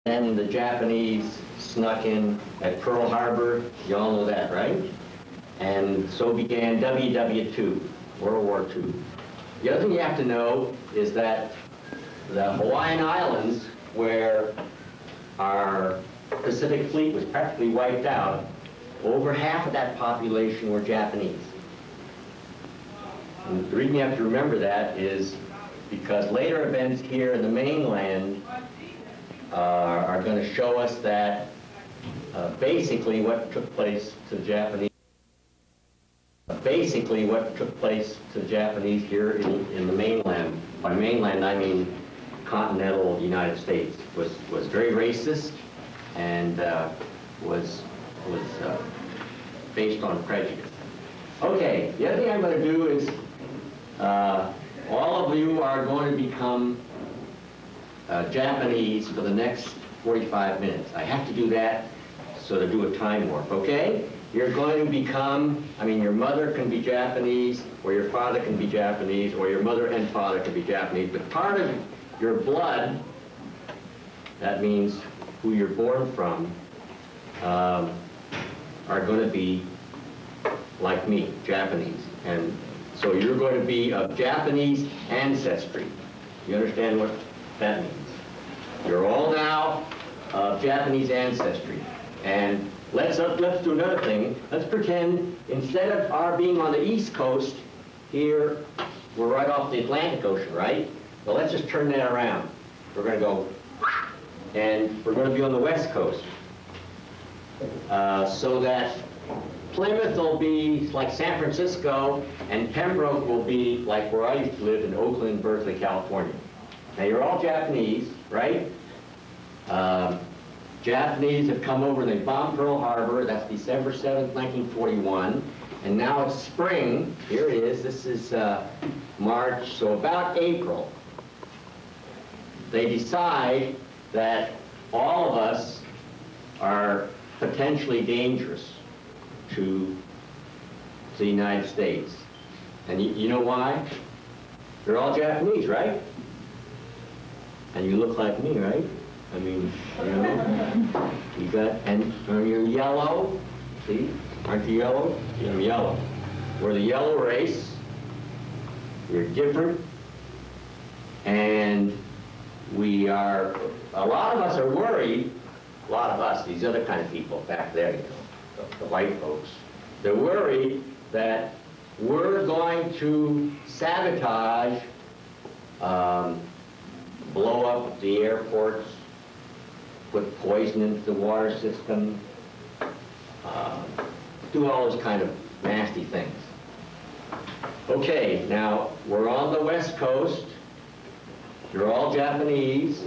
Then the Japanese snuck in at Pearl Harbor. You all know that, right? And so began WWII, World War II. The other thing you have to know is that the Hawaiian Islands, where our Pacific Fleet was practically wiped out, over half of that population were Japanese. And the reason you have to remember that is because later events here in the mainland are going to show us that basically what took place to the Japanese here in the mainland, by mainland I mean continental United States, was very racist and was based on prejudice. Okay, the other thing I'm going to do is all of you are going to become Japanese for the next 45 minutes. I have to do that so to do a time warp, okay? You're going to become, I mean, your mother can be Japanese, or your father can be Japanese, or your mother and father can be Japanese, but part of your blood, that means who you're born from, are going to be like me, Japanese. And so you're going to be of Japanese ancestry. You understand what that means? You're all now of Japanese ancestry. And let's do another thing. Let's pretend instead of our being on the East Coast, here we're right off the Atlantic Ocean, right? Well, let's just turn that around. We're going to go, and we're going to be on the West Coast. So that Plymouth will be like San Francisco, and Pembroke will be like where I used to live in Oakland, Berkeley, California. Now, you're all Japanese, right? Japanese have come over and they bombed Pearl Harbor. That's December 7th, 1941. And now it's spring. Here it is. This is March, so about April. They decide that all of us are potentially dangerous to the United States. And you know why? They're all Japanese, right? And you look like me, right? I mean, you know, you got, and you're yellow, see? Aren't you yellow? I'm yellow. We're the yellow race. We're different. And we are, a lot of us are worried, a lot of us, these other kind of people back there, you know, the white folks, they're worried that we're going to sabotage, blow up the airports, put poison into the water system, do all those kind of nasty things. Okay, now we're on the West Coast. You're all Japanese.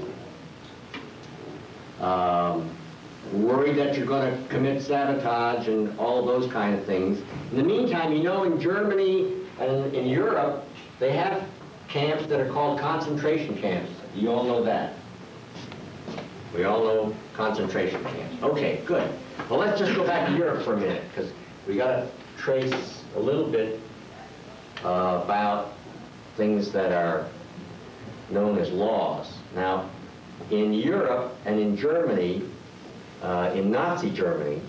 Worried that you're going to commit sabotage and all those kind of things. In the meantime, you know, in Germany and in Europe, they have camps that are called concentration camps. You all know that. We all know concentration camps. Okay, good. Well, let's just go back to Europe for a minute, because we got to trace a little bit about things that are known as laws. Now, in Europe and in Germany, in Nazi Germany,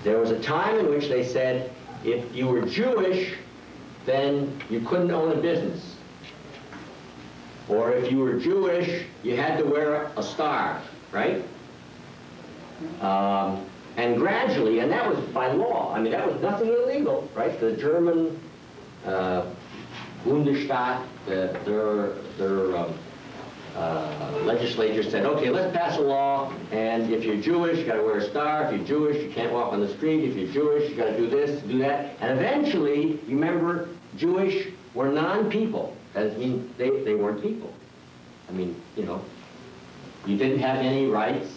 there was a time in which they said if you were Jewish, then you couldn't own a business. Or if you were Jewish, you had to wear a star, right? And gradually, and that was by law, I mean, that was nothing illegal, right? The German Bundesstaat, their legislature said, okay, let's pass a law, and if you're Jewish, you got to wear a star. If you're Jewish, you can't walk on the street. If you're Jewish, you got to do this, do that. And eventually, you remember, Jewish were non-people. That means they weren't people. I mean, you know, you didn't have any rights.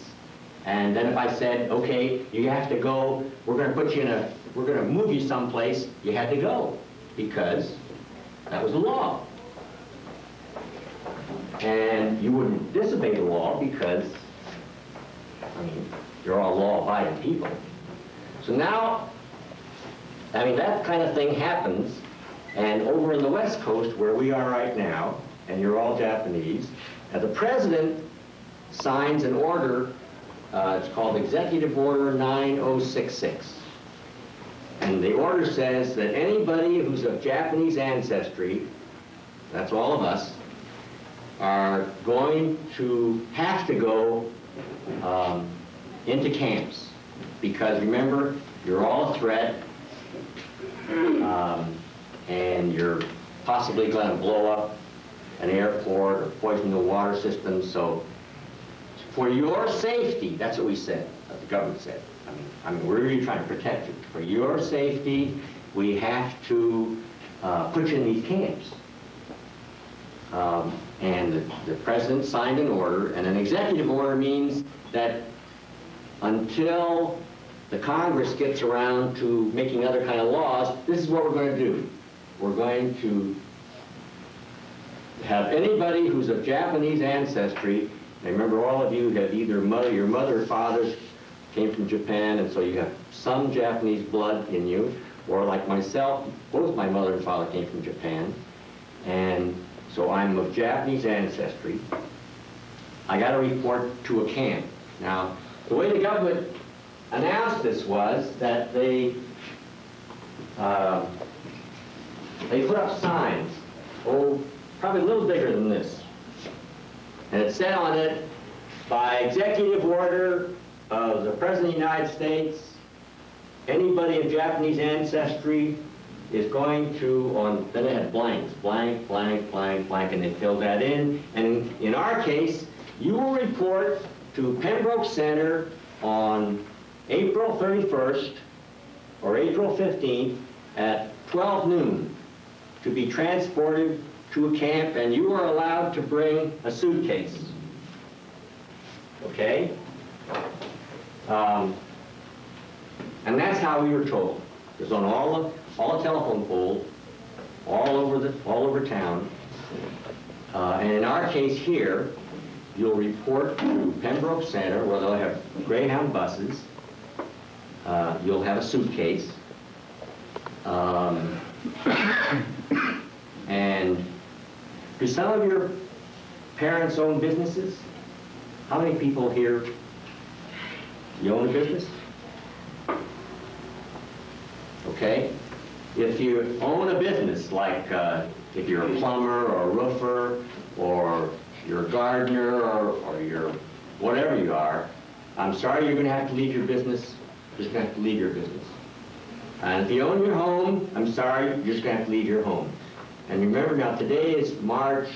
And then if I said, okay, you have to go, we're going to put you in a, we're going to move you someplace, you had to go, because that was the law. And you wouldn't disobey the law because, I mean, you're all law-abiding people. So now, I mean, that kind of thing happens, and over in the West Coast, where we are right now, and you're all Japanese. And the president signs an order, it's called Executive Order 9066. And the order says that anybody who's of Japanese ancestry, that's all of us, are going to have to go into camps. Because remember, you're all a threat, and you're possibly going to blow up an airport or poison the water system. So for your safety, that's what we said, the government said. I mean, we're really trying to protect you. For your safety, we have to put you in these camps. And the president signed an order, and an executive order means that until the Congress gets around to making other kind of laws, this is what we're going to do. We're going to have anybody who's of Japanese ancestry, and remember all of you have either your mother or father came from Japan, and so you have some Japanese blood in you, or like myself, both my mother and father came from Japan, and so I'm of Japanese ancestry. I got to report to a camp. Now, the way the government announced this was that they put up signs, probably a little bigger than this. And it said on it, by executive order of the President of the United States, anybody of Japanese ancestry is going to, then it had blanks, blank, blank, blank, blank, and they filled that in. And in our case, you will report to Pembroke Center on April 31st or April 15th at 12 noon to be transported to a camp, and you are allowed to bring a suitcase. Okay? And that's how we were told. It was on all the telephone poles, all over town. And in our case here, you'll report to Pembroke Center, where they'll have Greyhound buses. You'll have a suitcase. And do some of your parents own businesses? How many people here, you own a business? Okay. If you own a business, like if you're a plumber or a roofer, or you're a gardener, or you're whatever you are, I'm sorry, you're going to have to leave your business. You're just going to have to leave your business. And if you own your home, I'm sorry, you're just going to have to leave your home. And remember now, today is March,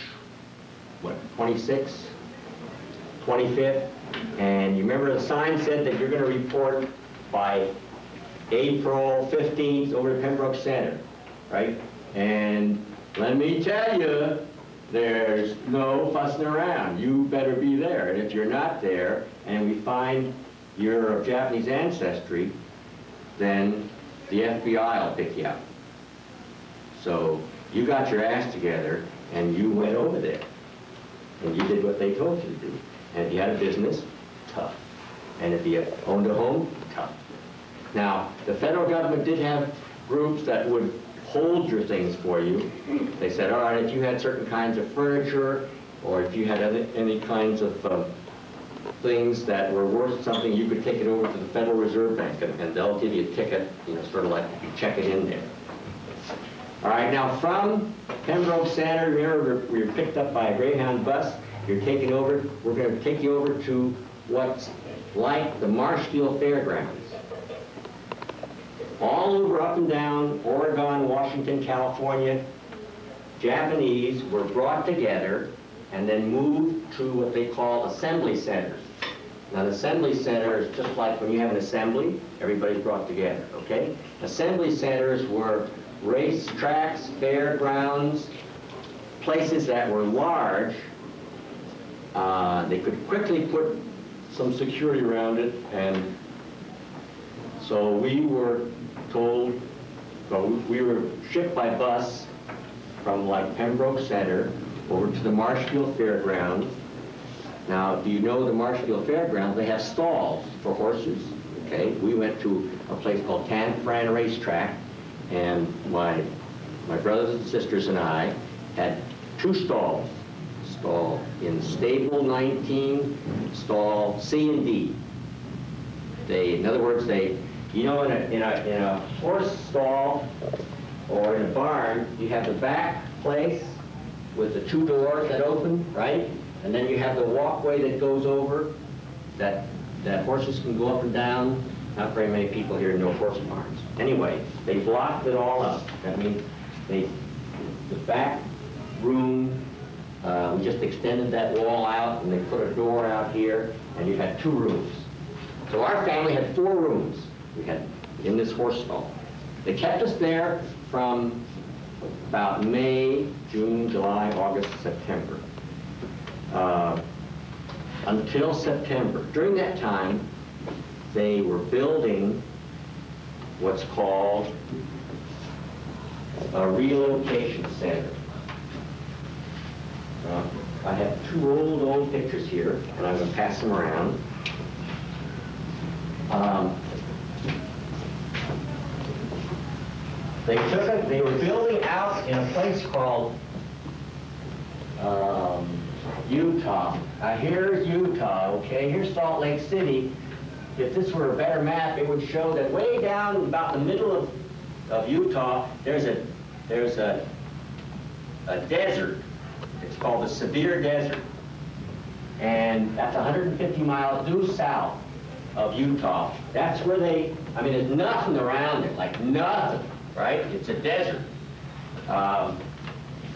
what, 26th, 25th, and you remember the sign said that you're going to report by April 15th over to Pembroke Center, right? And let me tell you, there's no fussing around. You better be there. And if you're not there, and we find you're of Japanese ancestry, then the FBI will pick you up. So you got your ass together, and you went over there. And you did what they told you to do. And if you had a business, tough. And if you owned a home, tough. Now, the federal government did have groups that would hold your things for you. They said, all right, if you had certain kinds of furniture, or if you had any kinds of things that were worth something, you could take it over to the Federal Reserve Bank, and they'll give you a ticket, you know, sort of like you check it in there. All right, now from Pembroke Center, remember, we were picked up by a Greyhound bus. You're taken over, we're going to take you over to what's like the Marshfield Fairgrounds. All over, up and down, Oregon, Washington, California, Japanese were brought together and then moved to what they call assembly centers. Now, the assembly center is just like when you have an assembly, everybody's brought together, okay? Assembly centers were racetracks, fairgrounds, places that were large. They could quickly put some security around it, and so we were told, so we were shipped by bus from like Pembroke Center over to the Marshfield Fairgrounds. Now, do you know the Marshfield Fairgrounds? They have stalls for horses, okay? We went to a place called Tanforan racetrack, and my brothers and sisters and I had 2 stalls. in stable 19, stall C and D. In other words, you know, in a horse stall or in a barn, you have the back place with the 2 doors that open, right? And then you have the walkway that goes over that horses can go up and down. Not very many people here know horse barns. Anyway, they blocked it all up. That means the back room, we just extended that wall out and they put a door out here and you had 2 rooms. So our family had 4 rooms we had in this horse stall. They kept us there from about May, June, July, August, September. Until September. During that time, they were building what's called a relocation center. I have 2 old pictures here, and I'm going to pass them around. They were building out in a place called Utah. Here's Utah, okay? Here's Salt Lake City. If this were a better map, it would show that way down about the middle of Utah, there's a desert. It's called the Severe Desert. And that's 150 miles due south of Utah. That's where there's nothing around it, like nothing, right? It's a desert.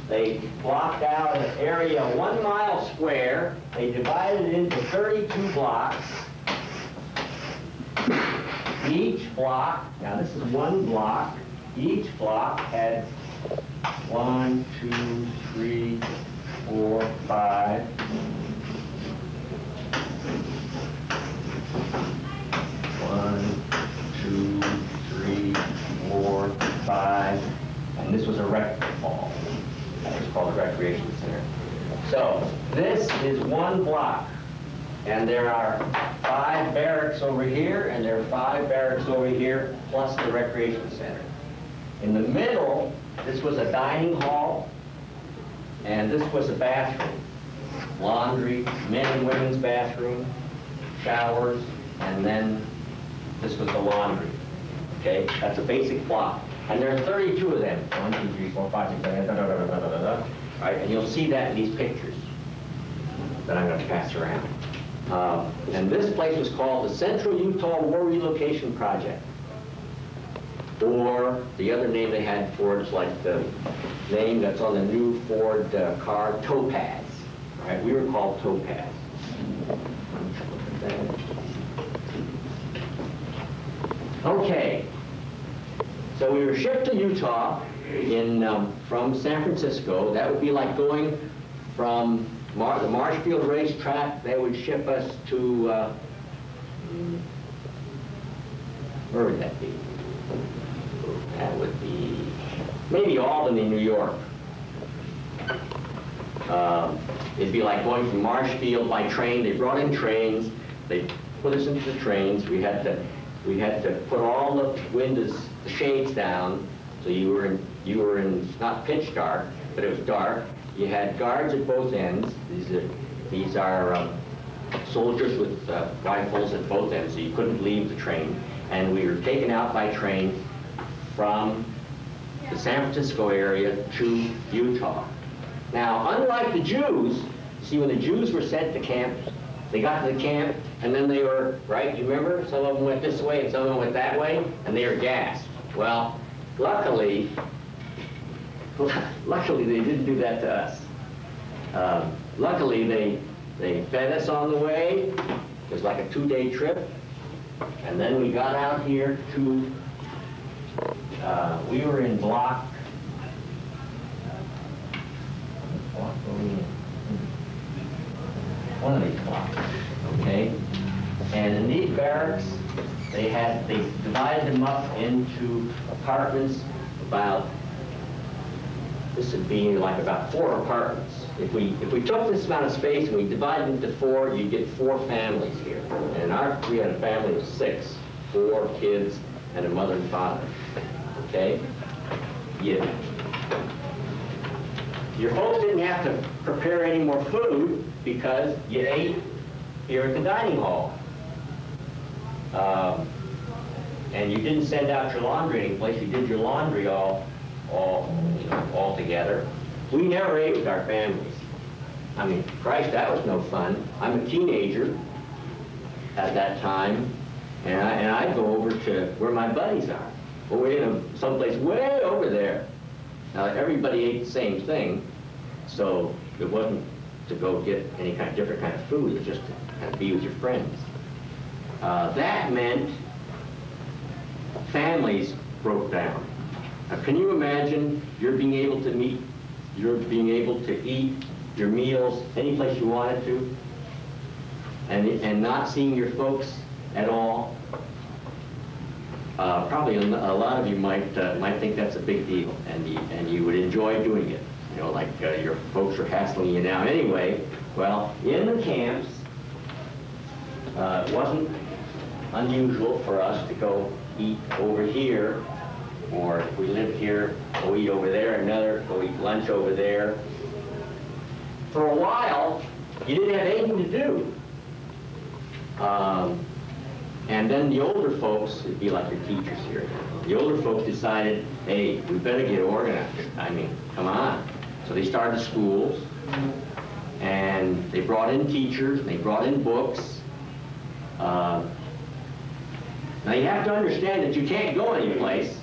They blocked out an area 1 mile square. They divided it into 32 blocks. Each block, now this is 1 block, each block had 1, 2, 3, 4, 5. 1, 2, 3, 4, 5, and this was a rec hall. That was called a recreation center. So this is 1 block, and there are 5 barracks over here, and there are 5 barracks over here, plus the recreation center. In the middle, this was a dining hall, and this was a bathroom. Laundry, men and women's bathroom, showers, and then this was the laundry. Okay, that's a basic block. And there are 32 of them. 1, 2, 3, 4, 5, 6, 7, 8, da, da, da, da, da, da, da. Right, and you'll see that in these pictures that I'm going to pass around. And this place was called the Central Utah War Relocation Project. Or the other name they had for it is like the name that's on the new Ford car, Topaz. Right, we were called Topaz. Okay, so we were shipped to Utah from San Francisco. That would be like going from the Marshfield racetrack. They would ship us to, where would that be? That would be maybe Albany, New York. It'd be like going from Marshfield by train. They brought in trains. They put us into the trains. We had to put all the windows, the shades down, so you were in not pitch dark, but it was dark. You had guards at both ends. These are soldiers with rifles at both ends, so you couldn't leave the train. And we were taken out by train from the San Francisco area to Utah. Now, unlike the Jews, see, when the Jews were sent to camp, they got to the camp, and then they were, right, you remember? Some of them went this way, and some of them went that way, and they were gassed. Well, luckily, they didn't do that to us. Luckily, they fed us on the way. It was like a 2-day trip. And then we got out here to, we were in block, one of these blocks, okay? And in these barracks, they divided them up into apartments about, this would be like about 4 apartments. If we took this amount of space and we divided it into 4, you'd get 4 families here. And we had a family of 6, 4 kids and a mother and father, okay? Yeah. Your folks didn't have to prepare any more food because you ate here at the dining hall. And you didn't send out your laundry anyplace. You did your laundry all together. We never ate with our families. I mean, Christ, that was no fun. I'm a teenager at that time, and I'd go over to where my buddies are. Well, we're in someplace way over there. Now, everybody ate the same thing, so it wasn't to go get any kind of different kind of food. It was just to kind of be with your friends. That meant families broke down. Now, can you imagine you're being able to eat your meals any place you wanted to, and not seeing your folks at all? Probably a lot of you might think that's a big deal, and you would enjoy doing it. You know, like your folks are hassling you now anyway. Well, in the camps, it wasn't unusual for us to go eat over here, or if we lived here, go eat over there, go eat lunch over there. For a while, you didn't have anything to do. And then the older folks, it'd be like your teachers here, the older folks decided, hey, we better get organized. I mean, come on. So they started schools, and they brought in teachers, and they brought in books. Now you have to understand that you can't go anyplace.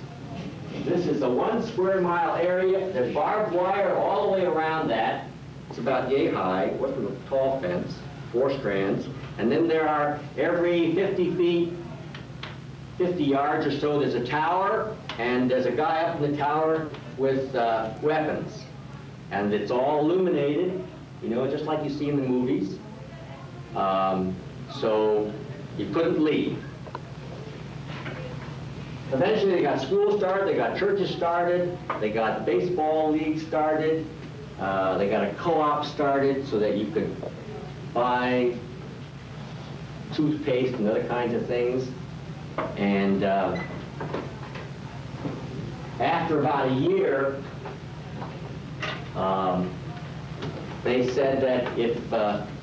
This is a 1 square mile area. There's barbed wire all the way around that. It's about yay high, with a tall fence, 4 strands. And then there are, every 50 feet, 50 yards or so, there's a tower, and there's a guy up in the tower with weapons. And it's all illuminated, you know, just like you see in the movies. So you couldn't leave. Eventually they got schools started, they got churches started, they got baseball leagues started, they got a co-op started so that you could buy toothpaste and other kinds of things. And after about a year, they said that if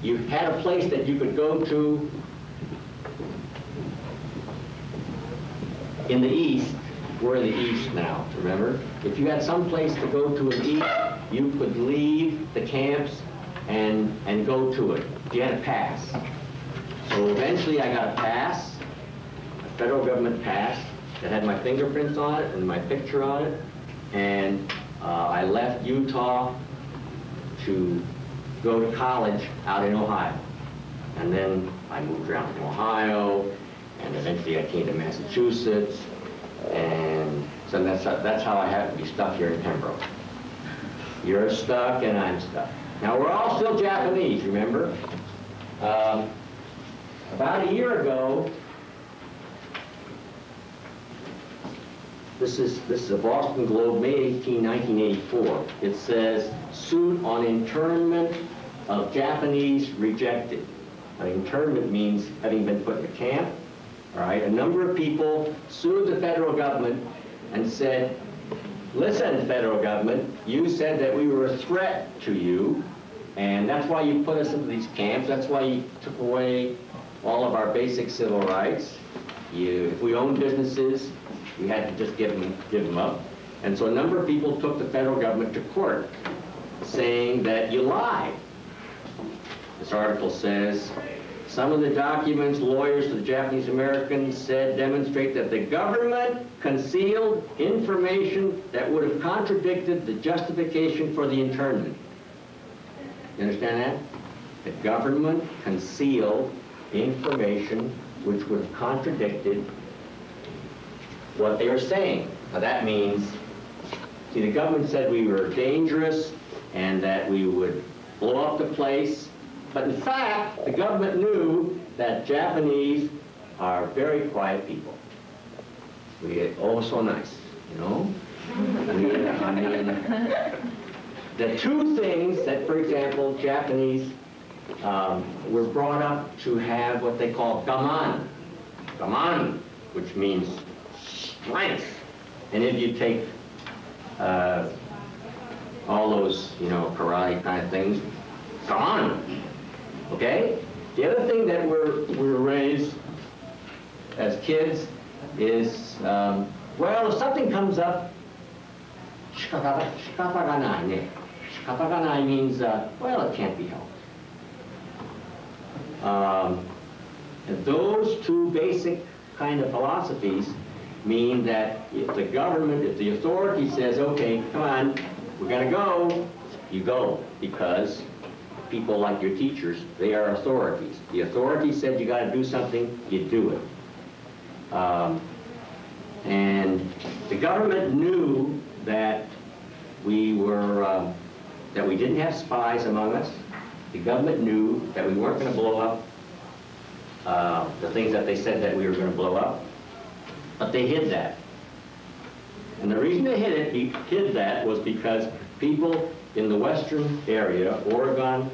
you had a place that you could go to in the east, we're in the east now, remember? If you had some place to go to in the east, you could leave the camps and go to it. You had a pass. So eventually I got a pass, a federal government pass, that had my fingerprints on it and my picture on it. And I left Utah to go to college out in Ohio. And then I moved around from Ohio, and eventually I came to Massachusetts, and so that's how I happen to be stuck here in Pembroke. You're stuck and I'm stuck. Now we're all still Japanese, remember? About a year ago, this is a Boston Globe, May 18, 1984. It says, suit on internment of Japanese rejected. An internment means having been put in a camp. All right, a number of people sued the federal government and said, listen, federal government, you said that we were a threat to you, and that's why you put us into these camps. That's why you took away all of our basic civil rights. If we owned businesses, we had to just give them up. And so a number of people took the federal government to court, saying that you lied. This article says, some of the documents lawyers to the Japanese Americans said demonstrate that the government concealed information that would have contradicted the justification for the internment. You understand that? The government concealed information which would have contradicted what they were saying. Now that means, see, the government said we were dangerous and that we would blow up the place. But in fact, the government knew that Japanese are very quiet people. Oh, so nice, you know? I mean, the two things that, for example, Japanese were brought up to have what they call gaman. Gaman, which means strength. And if you take a all those, you know, karate kind of things, gone. Okay? The other thing that we're raised as kids is, well, if something comes up, shikapaganai. Shikapaganai means, well, it can't be helped. And those two basic kind of philosophies mean that if the government, if the authority says, okay, come on, we're going to go, you go, because people like your teachers, they are authorities. The authority said you got to do something, you do it. And the government knew that we were, that we didn't have spies among us. The government knew that we weren't going to blow up the things that they said that we were going to blow up, but they hid that. And the reason they hid that was because people in the western area, Oregon,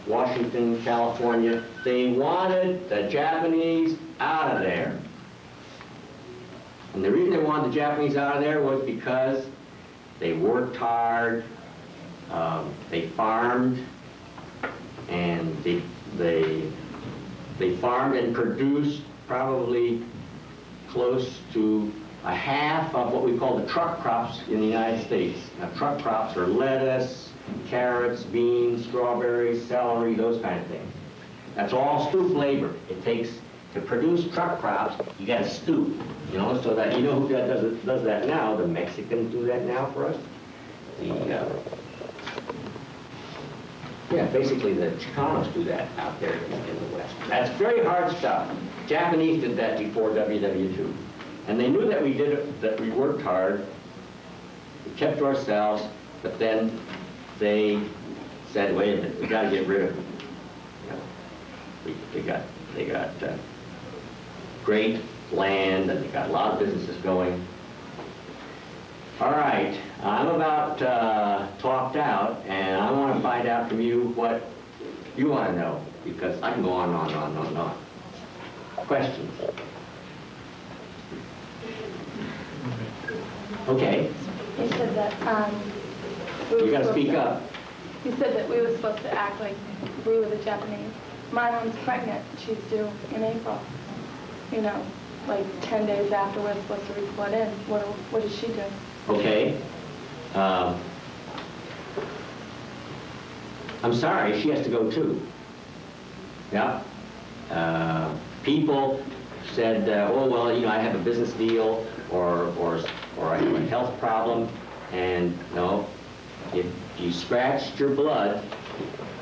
Washington, California, they wanted the Japanese out of there. And the reason they wanted the Japanese out of there was because they worked hard, they farmed, and they farmed and produced probably close to a half of what we call the truck crops in the United States. Now, truck crops are lettuce, carrots, beans, strawberries, celery, those kind of things. That's all stoop labor. It takes, to produce truck crops, you got to stoop, you know, so that, you know who does that now? The Mexicans do that now for us. Yeah, basically the Chicanos do that out there in the West. That's very hard stuff. Japanese did that before WWII. And they knew that we did it, that we worked hard, we kept to ourselves, but then they said, wait a minute, we got to get rid of them. You know, they got great land, and they got a lot of businesses going. All right, I'm about talked out, and I want to find out from you what you want to know, because I can go on and on and on and on. Questions? Okay. You said that You got to speak up. You said that we were supposed to act like we were the Japanese. My mom's pregnant. She's due in April. You know, like 10 days after we're supposed to report in. What does she do? Okay. I'm sorry, she has to go too. Yeah. People said, oh, well, you know, I have a business deal, or I have a health problem, and no, if you scratched your blood,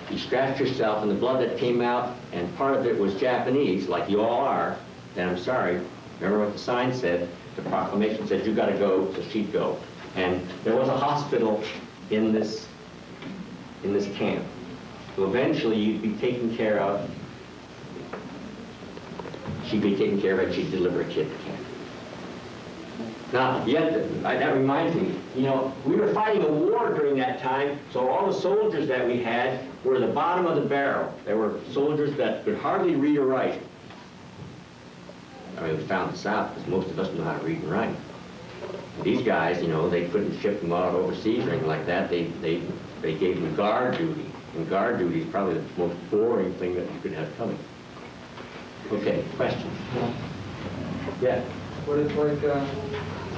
you scratched yourself, and the blood that came out, and part of it was Japanese, like you all are, then I'm sorry. Remember what the sign said? The proclamation said you got to go, so she'd go. And there was a hospital in this camp. So eventually you'd be taken care of. She'd be taken care of, and she'd deliver a kid to camp. Now, yet, that reminds me, you know, we were fighting a war during that time, so all the soldiers that we had were at the bottom of the barrel. There were soldiers that could hardly read or write. I mean, we found this out because most of us know how to read and write. And these guys, you know, they couldn't ship them out overseas or anything like that. They gave them guard duty. And guard duty is probably the most boring thing that you could have coming. Okay, questions? Yeah. What if, like,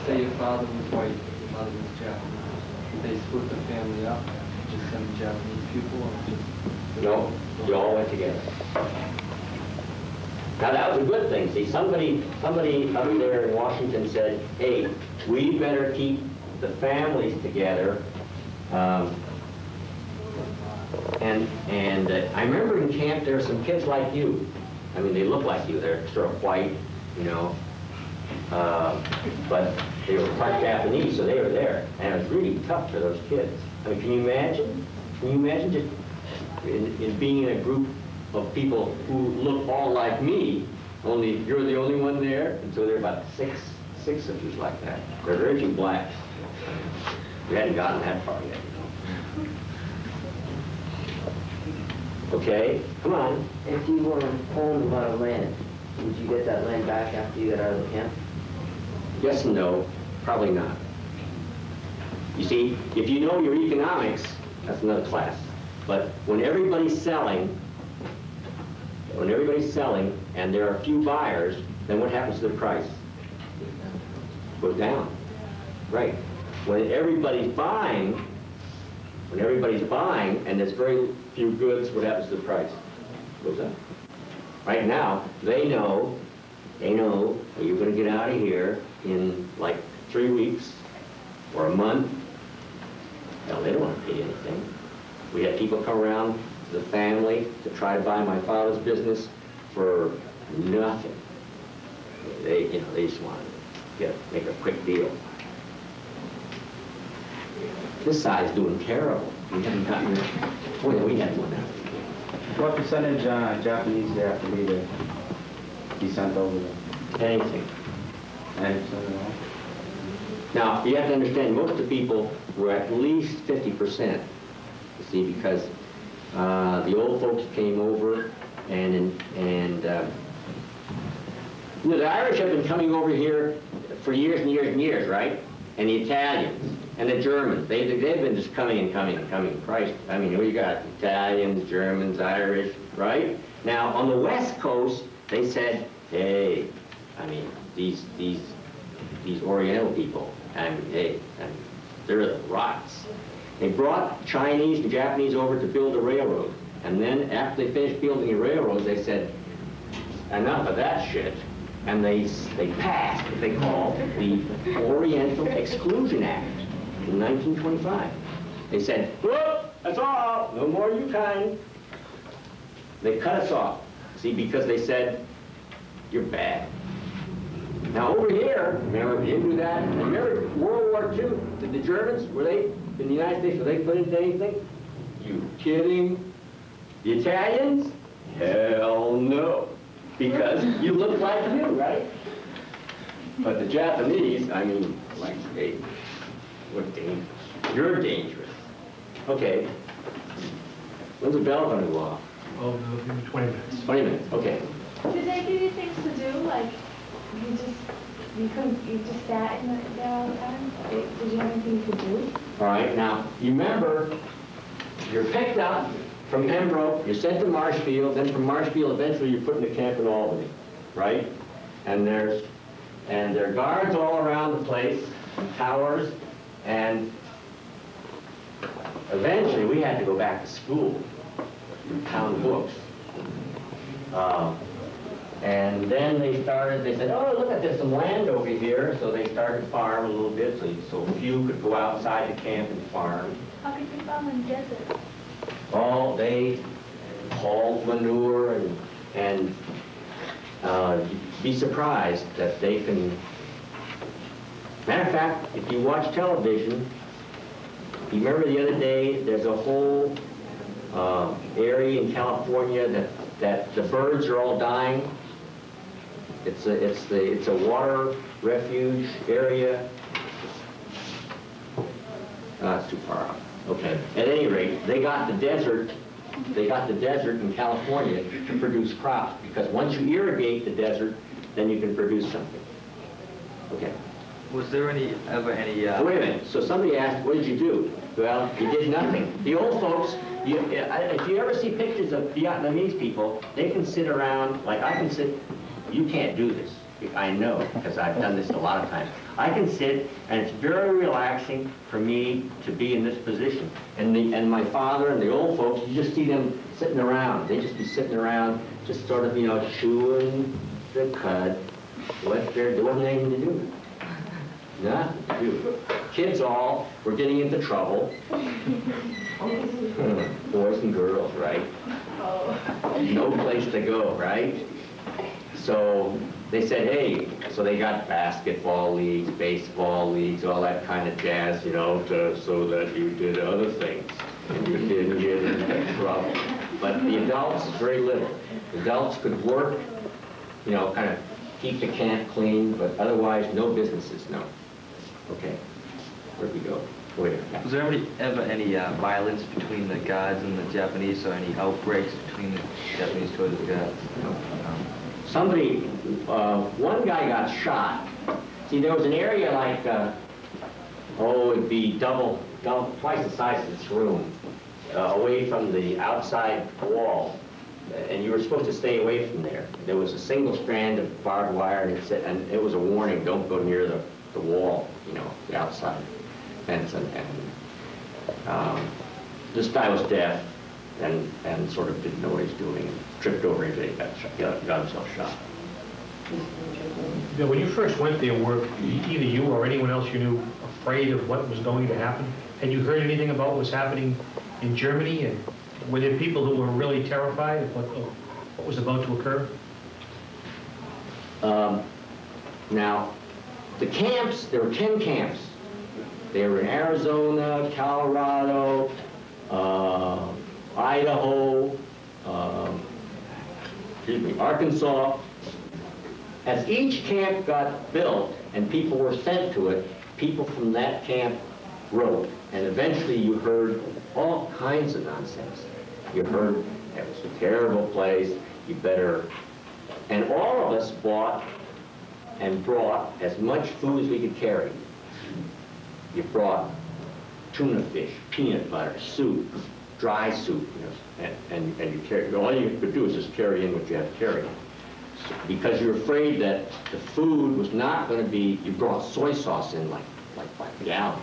say your father was white, your mother was Japanese? They split the family up, just send Japanese people, or just... No, you all went together. Now that was a good thing. See, somebody up there in Washington said, hey, we better keep the families together. And I remember in camp there were some kids like you. I mean, they look like you. They're sort of white, you know. But they were part Japanese, so they were there. And it was really tough for those kids. I mean, can you imagine? Can you imagine just in being in a group of people who look all like me, only you're the only one there, and so there are about six of you like that. There are very few blacks. We hadn't gotten that far yet, you know. Okay, come on. If you were owned a lot of land, would you get that land back after you got out of the camp? Yes and no, probably not. You see, if you know your economics, that's another class. But when everybody's selling, and there are few buyers, then what happens to the price? It goes down. Right. When everybody's buying, and there's very few goods, what happens to the price? It goes up. Right now, they know that you're going to get out of here in like 3 weeks or a month. Hell, they don't want to pay anything. We had people come around to the family to try to buy my father's business for nothing. They just want to make a quick deal. This side's doing terrible. We haven't gotten it. Oh, yeah, we had one now. What percentage Japanese do you have to be to be sent over there? Anything. 90% of all? Now, you have to understand, most of the people were at least 50%. You see, because the old folks came over, and you know, the Irish have been coming over here for years and years and years, right? And the Italians and the Germans, they've been just coming and coming and coming. Christ, I mean, you got Italians, Germans, Irish, right? Now, on the West Coast, they said, hey, I mean, these Oriental people, I mean, hey, they're the rots. They brought Chinese and Japanese over to build a railroad. And then after they finished building the railroads, they said, enough of that shit. And they passed what they called the Oriental Exclusion Act in 1925. They said, whoop, that's all, no more you kind. They cut us off, see, because they said, you're bad. Now over here, remember, they didn't do that. And remember World War II, did the Germans, were they, in the United States, were they put into anything? You kidding? The Italians? Hell no. Because you look like you, right? But the Japanese, I mean, like, hey, we're dangerous. You're dangerous. Okay. When's the bell going to go off? Oh, maybe 20 minutes. 20 minutes, okay. Did they give you things to do? Like, you just sat in there all the time? Did you have anything to do? All right, now, you remember, you're picked up from Pembroke, you're sent to Marshfield, then from Marshfield, eventually you're put into camp in Albany, right? And there are guards all around the place, towers, and eventually we had to go back to school, town books. And then they said, oh, look at, there's some land over here, so they started to farm a little bit, so a few could go outside the camp and farm. How could you farm in the desert? Oh, they hauled manure and you'd be surprised that they can. Matter of fact, if you watch television, you remember the other day, there's a whole area in California that the birds are all dying. It's a water refuge area. It's too far out. Okay. At any rate, they got the desert in California to produce crops, because once you irrigate the desert, then you can produce something. Okay. Was there ever any? Wait a minute. So somebody asked, what did you do? Well, you did nothing. The old folks, if you ever see pictures of Vietnamese people, they can sit around, like I can sit, you can't do this. I know, because I've done this a lot of times. I can sit, and it's very relaxing for me to be in this position. And my father and the old folks, you just see them sitting around. They just be sitting around, just sort of, you know, chewing the cud. There wasn't anything to do. Nothing to do. Kids all were getting into trouble. Boys and girls, right? No place to go, right? So they said, hey, so they got basketball leagues, baseball leagues, all that kind of jazz, you know, so that you did other things and you didn't get into trouble. But the adults, very little. Adults could work, you know, kind of keep the camp clean, but otherwise no businesses, no. Okay, where'd we go? Wait. Was there ever any violence between the guards and the Japanese, or any outbreaks between the Japanese towards the guards? No. Somebody, one guy got shot. See, there was an area like oh, it'd be twice the size of this room, away from the outside wall. And you were supposed to stay away from there. There was a single strand of barbed wire, and it was a warning, don't go near the wall, you know, the outside fence. This guy was deaf and sort of didn't know what he's doing, tripped over into it, got himself shot. Now, when you first went there, were either you or anyone else you knew afraid of what was going to happen? Had you heard anything about what was happening in Germany? And were there people who were really terrified of what was about to occur? Now, the camps, there were 10 camps. They were in Arizona, Colorado, Idaho, Arkansas. As each camp got built and people were sent to it, people from that camp wrote. And eventually you heard all kinds of nonsense. You heard it was a terrible place, you better... And all of us bought and brought as much food as we could carry. You brought tuna fish, peanut butter, soup, dry soup, you know, and you carry, all you could do is just carry in what you had to carry. Because you're afraid that the food was not going to be, you brought soy sauce in like a gallon.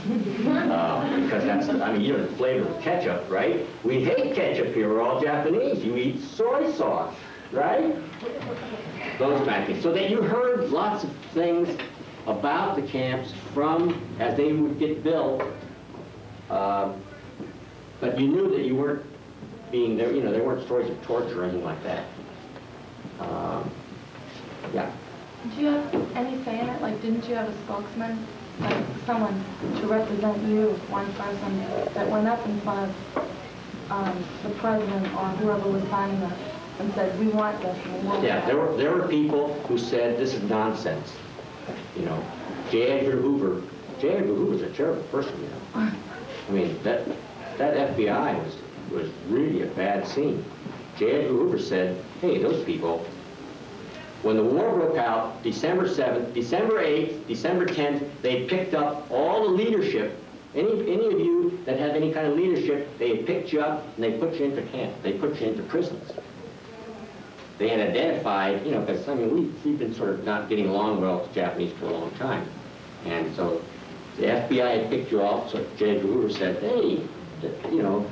Because that's, I mean, you know, the flavor of ketchup, right? We hate ketchup here, we're all Japanese. You eat soy sauce, right? Those kind of things. So that you heard lots of things about the camps from, as they would get built, but you knew that you weren't being there, you know, there weren't stories of torture or anything like that. Yeah. Did you have any say in it? Like, didn't you have a spokesman, like someone to represent you, one person that went up in front of the president or whoever was signing it and said, we want this? And we want Yeah, that. there were people who said this is nonsense. You know, J. Edgar Hoover's a terrible person, you know. I mean, that FBI was really a bad scene. J. Edgar Hoover said, hey, those people, when the war broke out, December 7th, December 8th, December 10th, they picked up all the leadership. Any of you that have any kind of leadership, they picked you up and they put you into camp. They put you into prisons. They had identified, you know, because, I mean, we've been sort of not getting along well with the Japanese for a long time. And so the FBI had picked you off, so J. Edgar Hoover said, hey, you know,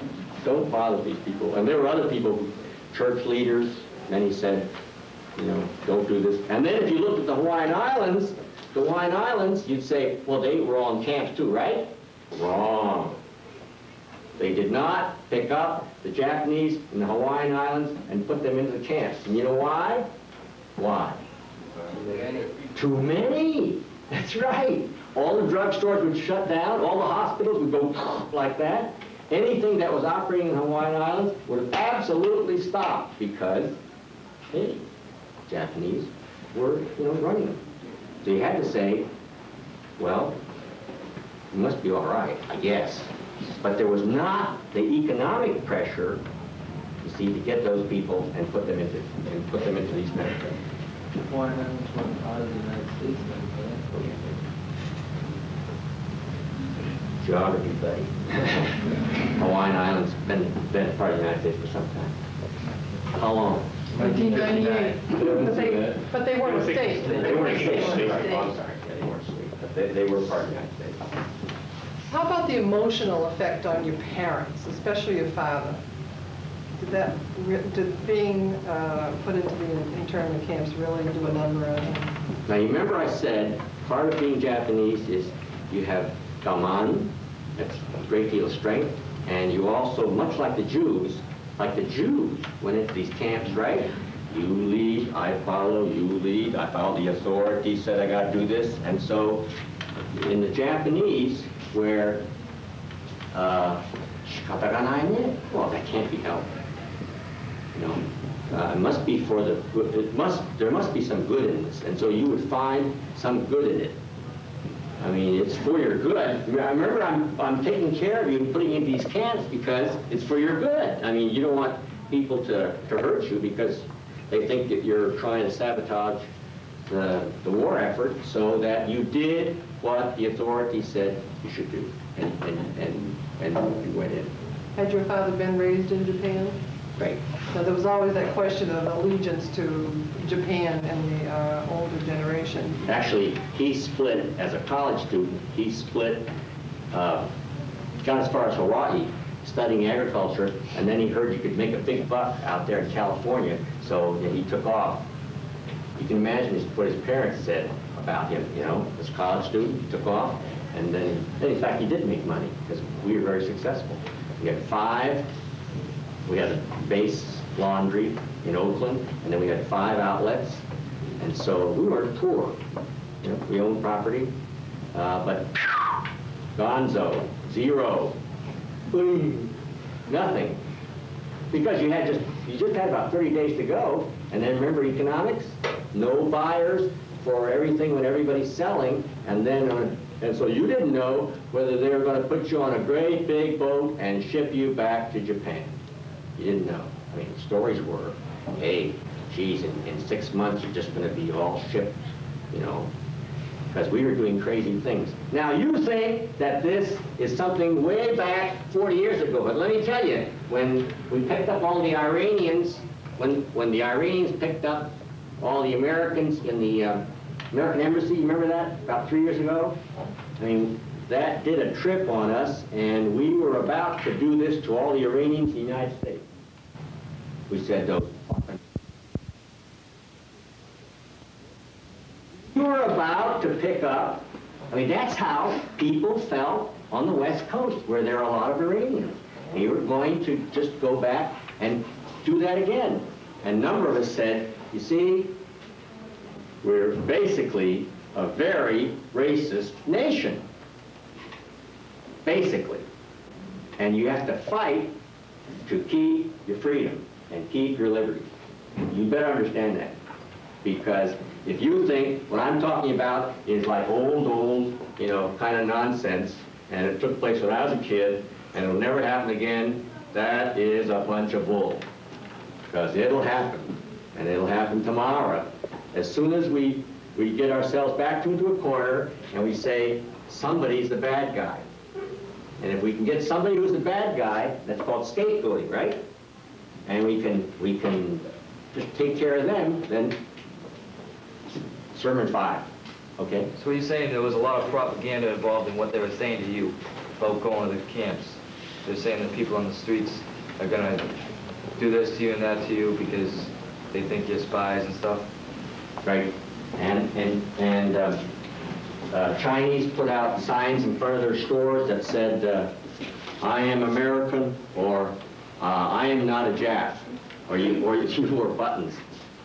don't bother these people. And there were other people, church leaders, and then he said, you know, don't do this. And then if you looked at the Hawaiian Islands, you'd say, well, they were all in camps too, right? Wrong. They did not pick up the Japanese in the Hawaiian Islands and put them into the camps. And you know why? Why? Too many. That's right. All the drugstores would shut down. All the hospitals would go like that. Anything that was operating in the Hawaiian Islands would have absolutely stopped because, hey, Japanese were, you know, running them. So you had to say, well, it must be all right, I guess. But there was not the economic pressure, you see, to get those people and put them into these military. Hawaiian Islands were part of the United States then, correct? Geography, buddy. Hawaiian Islands been part of the United States for some time. How long? 1998. But they weren't a state. They weren't a state. I'm sorry. Yeah, they weren't a state, but they were part of the United States. How about the emotional effect on your parents, especially your father? Did being put into the internment camps really do a number on him? Now, you remember I said part of being Japanese is you have gaman, that's a great deal of strength, and you also, much like the Jews went into these camps, right? You lead, I follow, you lead, I follow the authority, said I got to do this. And so in the Japanese, where shikata ga nai ne, well, that can't be helped. You know, it must be for the good, there must be some good in this. And so you would find some good in it. I mean, it's for your good. I remember I'm taking care of you and putting you in these camps because it's for your good. I mean, you don't want people to hurt you because they think that you're trying to sabotage the war effort, so that you did what the authorities said you should do, and we went in. Had your father been raised in Japan? Right. Now, there was always that question of allegiance to Japan in the older generation. Actually, he split, as a college student, he split, got as far as Hawaii, studying agriculture, and then he heard you could make a big buck out there in California, so he took off. You can imagine what his parents said about him, you know, as a college student, he took off, and then in fact, he did make money, because we were very successful. We had a base laundry in Oakland, and then we had 5 outlets, and so we weren't poor. You know, we owned property, but gonzo, zero, boom, nothing. Because you just had about 30 days to go, and then remember economics? No buyers for everything when everybody's selling, and so you didn't know whether they were going to put you on a great big boat and ship you back to Japan. You didn't know. I mean, the stories were, hey, geez, in 6 months you're just going to be all shipped, you know, because we were doing crazy things. Now, you think that this is something way back 40 years ago, but let me tell you, when we picked up all the Iranians, when the Iranians picked up all the Americans in the American Embassy, you remember that, about 3 years ago? I mean, that did a trip on us, and we were about to do this to all the Iranians in the United States. We said, those fucking... We were about to pick up, I mean, that's how people felt on the West Coast, where there are a lot of Iranians. And you were going to just go back and do that again. And a number of us said, you see, we're basically a very racist nation. Basically. And you have to fight to keep your freedom and keep your liberty. You better understand that. Because if you think what I'm talking about is like old, you know, kind of nonsense, and it took place when I was a kid, and it'll never happen again, that is a bunch of bull. Because it'll happen, and it'll happen tomorrow. As soon as we get ourselves backed into a corner and we say, somebody's the bad guy. And if we can get somebody who's the bad guy, that's called scapegoating, right? And we can just take care of them, then sermon 5, okay? So you're saying there was a lot of propaganda involved in what they were saying to you about going to the camps. They're saying that people on the streets are gonna do this to you and that to you because they think you're spies and stuff. Right. And Chinese put out signs in front of their stores that said, I am American, or I am not a Jap, or you wore buttons.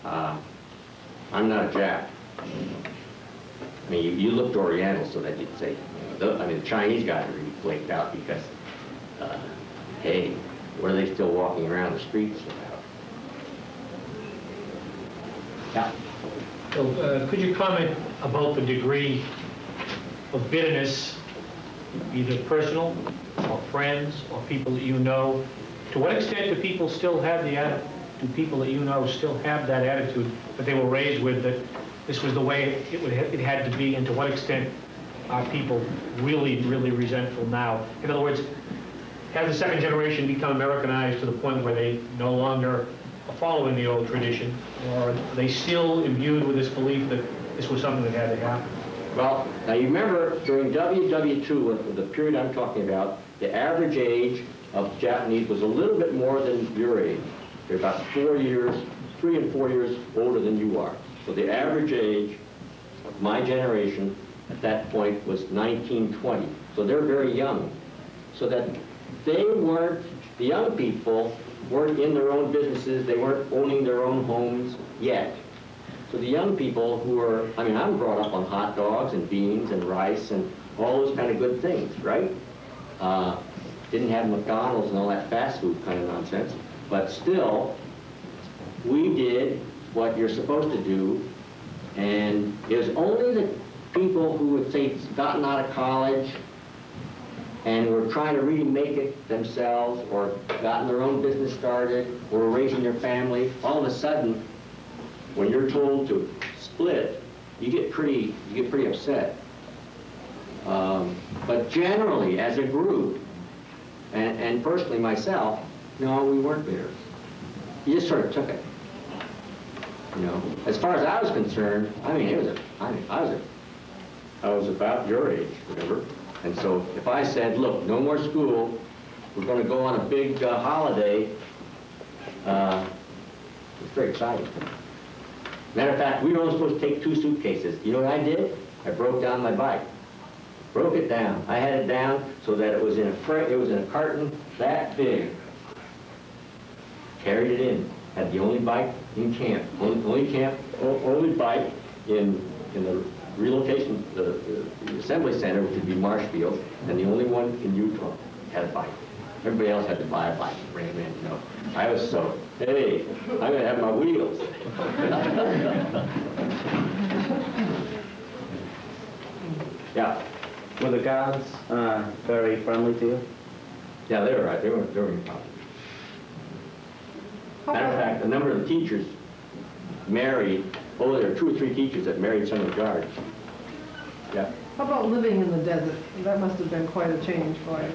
I'm not a Jap. I mean, you looked Oriental, so that you'd say, I mean, the Chinese guys are really flaked out because, hey, what are they still walking around the streets about? Yeah. So, could you comment about the degree of bitterness, either personal or friends or people that you know? To what extent do people still have do people that you know still have that attitude that they were raised with, that this was the way it had to be, and to what extent are people really, really resentful now? In other words, has the second generation become Americanized to the point where they no longer are following the old tradition, or are they still imbued with this belief that this was something that had to happen? Well, now you remember during WWII, the period I'm talking about, the average age of Japanese was a little bit more than your age. They're about 3 and 4 years older than you are. So the average age of my generation at that point was 19, 20. So they're very young. So that they weren't, the young people weren't in their own businesses, they weren't owning their own homes yet. So the young people who were, I mean, I'm brought up on hot dogs and beans and rice and all those kind of good things, right? Didn't have McDonald's and all that fast food kind of nonsense. But still, we did what you're supposed to do, and it was only the people who would say gotten out of college and were trying to really make it themselves, or gotten their own business started, or were raising their family. All of a sudden, when you're told to split, you get pretty upset. But generally, as a group, and personally myself, no, we weren't bitter. You just sort of took it. You know, as far as I was concerned, I mean, I was about your age, remember? And so if I said, look, no more school, we're going to go on a big holiday, it's very exciting. Matter of fact, we were only supposed to take 2 suitcases. You know what I did? I broke down my bike. Broke it down. I had it down so that it was in a carton that big. Carried it in. Had the only bike in camp. Only bike in the relocation, the assembly center, which would be Marshfield, and the only one in Utah had a bike. Everybody else had to buy a bike, bring them in, you know. I was so, hey, I'm going to have my wheels. Yeah. Were the guards very friendly to you? Yeah, they were right. They were very popular. Matter of fact, a number of the teachers married, there were 2 or 3 teachers that married some of the guards. Yeah. How about living in the desert? That must have been quite a change for you.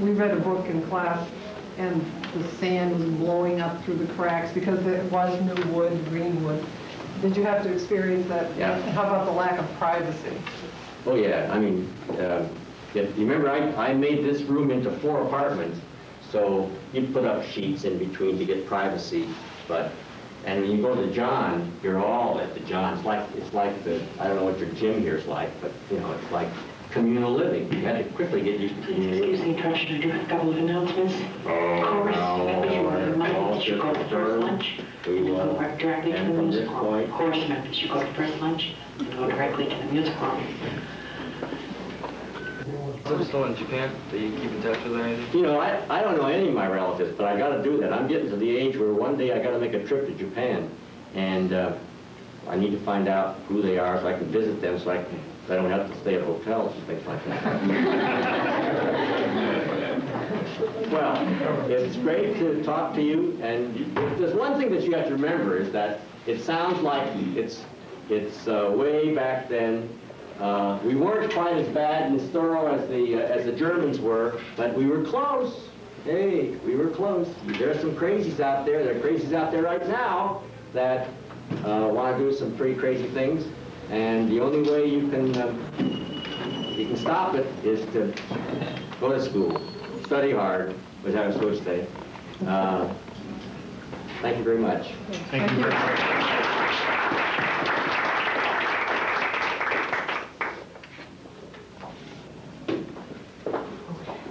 We read a book in class, and the sand was blowing up through the cracks because there was no wood, green wood. Did you have to experience that? Yeah. How about the lack of privacy? Oh, yeah. I mean, you remember I made this room into 4 apartments, so you put up sheets in between to get privacy. And when you go to the John, you're all at the John. It's like the, I don't know what your gym here is like, but you know, it's like communal living. You had to quickly get used to communal living. Excuse me, Commissioner, do you have a couple of announcements? Oh, of course, no, members, you are reminded that you go to first lunch, We and will. go right directly to And the from music this hall. point- Of course, members, you go to first lunch, and go directly to the music hall. Is still in Japan? Do you keep in touch with her or anything? You know, I don't know any of my relatives, but I got to do that. I'm getting to the age where one day I got to make a trip to Japan, and I need to find out who they are so I can visit them, so I don't have to stay at hotels and things like that. Well, it's great to talk to you, and there's one thing that you have to remember is that it sounds like it's way back then. We weren't quite as bad and as thorough as the Germans were, but we were close. Hey, we were close. There are some crazies out there. There are crazies out there right now that want to do some pretty crazy things, and the only way you can stop it is to go to school, study hard, which I was supposed to say. Thank you very much. Thank you very much.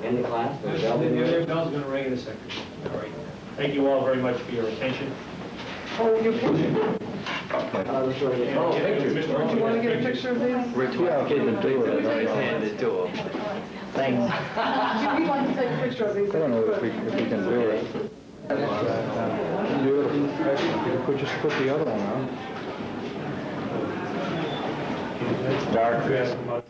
End the class. The other bell's going to ring in a second. All right. Thank you all very much for your attention. Oh, your picture. Oh, pictures. Do you want to get a picture of these? We're talking to do it. Handed to them. Thanks. We'd like to take a picture of these. I don't know if we can do it. You could just put the other one on. It's dark.